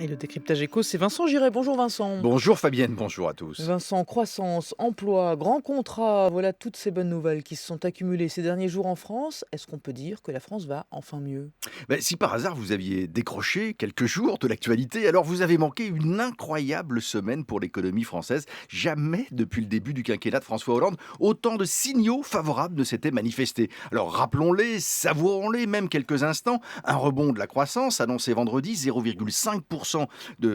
Et le décryptage éco, c'est Vincent Giret. Bonjour Vincent. Bonjour Fabienne, bonjour à tous. Vincent, croissance, emploi, grands contrats, voilà toutes ces bonnes nouvelles qui se sont accumulées ces derniers jours en France. Est-ce qu'on peut dire que la France va enfin mieux? Si par hasard vous aviez décroché quelques jours de l'actualité, alors vous avez manqué une incroyable semaine pour l'économie française. Jamais depuis le début du quinquennat de François Hollande, autant de signaux favorables ne s'étaient manifestés. Alors rappelons-les, savourons-les même quelques instants. Un rebond de la croissance annoncé vendredi, 0,5%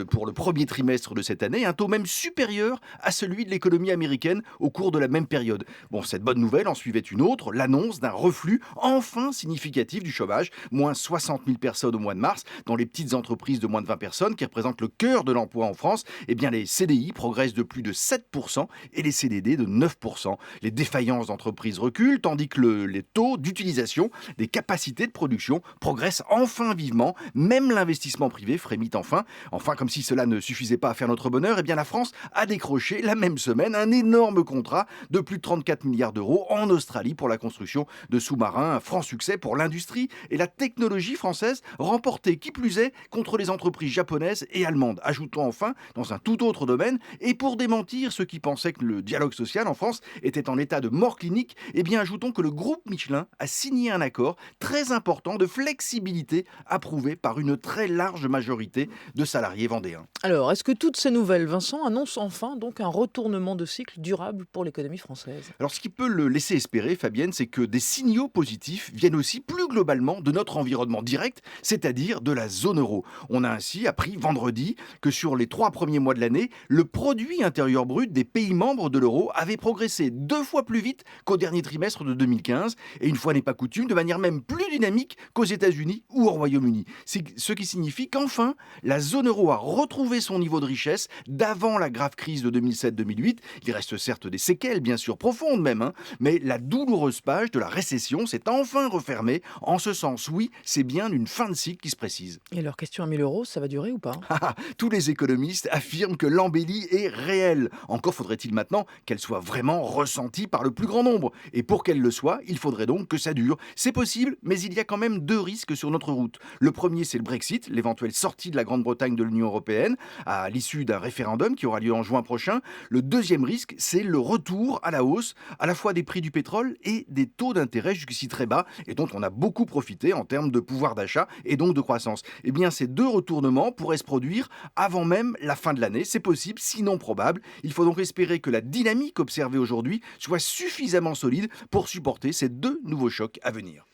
pour le premier trimestre de cette année, un taux même supérieur à celui de l'économie américaine au cours de la même période. Bon, cette bonne nouvelle en suivait une autre, l'annonce d'un reflux enfin significatif du chômage, moins 60 000 personnes au mois de mars. Dans les petites entreprises de moins de 20 personnes, qui représentent le cœur de l'emploi en France, eh bien les CDI progressent de plus de 7% et les CDD de 9%. Les défaillances d'entreprises reculent, tandis que les taux d'utilisation des capacités de production progressent enfin vivement. Même l'investissement privé frémit enfin. Enfin, comme si cela ne suffisait pas à faire notre bonheur, eh bien la France a décroché la même semaine un énorme contrat de plus de 34 milliards d'euros en Australie pour la construction de sous-marins. Un franc succès pour l'industrie et la technologie française, remportée qui plus est contre les entreprises japonaises et allemandes. Ajoutons enfin, dans un tout autre domaine, et pour démentir ceux qui pensaient que le dialogue social en France était en état de mort clinique, eh bien ajoutons que le groupe Michelin a signé un accord très important de flexibilité approuvé par une très large majorité de salariés vendéens. Alors, est-ce que toutes ces nouvelles, Vincent, annoncent enfin donc un retournement de cycle durable pour l'économie française? Alors ce qui peut le laisser espérer, Fabienne, c'est que des signaux positifs viennent aussi plus globalement de notre environnement direct, c'est-à-dire de la zone euro. On a ainsi appris vendredi que sur les 3 premiers mois de l'année, le produit intérieur brut des pays membres de l'euro avait progressé 2 fois plus vite qu'au dernier trimestre de 2015, et une fois n'est pas coutume, de manière même plus dynamique qu'aux États-Unis ou au Royaume-Uni. C'est ce qui signifie qu'enfin, la zone euro a retrouvé son niveau de richesse d'avant la grave crise de 2007-2008. Il reste certes des séquelles, bien sûr, profondes même, hein, mais la douloureuse page de la récession s'est enfin refermée. En ce sens, oui, c'est bien une fin de cycle qui se précise. Et leur question à 1 000 euros, ça va durer ou pas? Tous les économistes affirment que l'embellie est réelle. Encore faudrait-il maintenant qu'elle soit vraiment ressentie par le plus grand nombre. Et pour qu'elle le soit, il faudrait donc que ça dure. C'est possible, mais il y a quand même deux risques sur notre route. Le premier, c'est le Brexit, l'éventuelle sortie de la Grande-Bretagne de l'Union européenne, à l'issue d'un référendum qui aura lieu en juin prochain. Le deuxième risque, c'est le retour à la hausse, à la fois des prix du pétrole et des taux d'intérêt jusqu'ici très bas, et dont on a beaucoup profité en termes de pouvoir d'achat et donc de croissance. Eh bien, ces deux retournements pourraient se produire avant même la fin de l'année. C'est possible, sinon probable. Il faut donc espérer que la dynamique observée aujourd'hui soit suffisamment solide pour supporter ces deux nouveaux chocs à venir.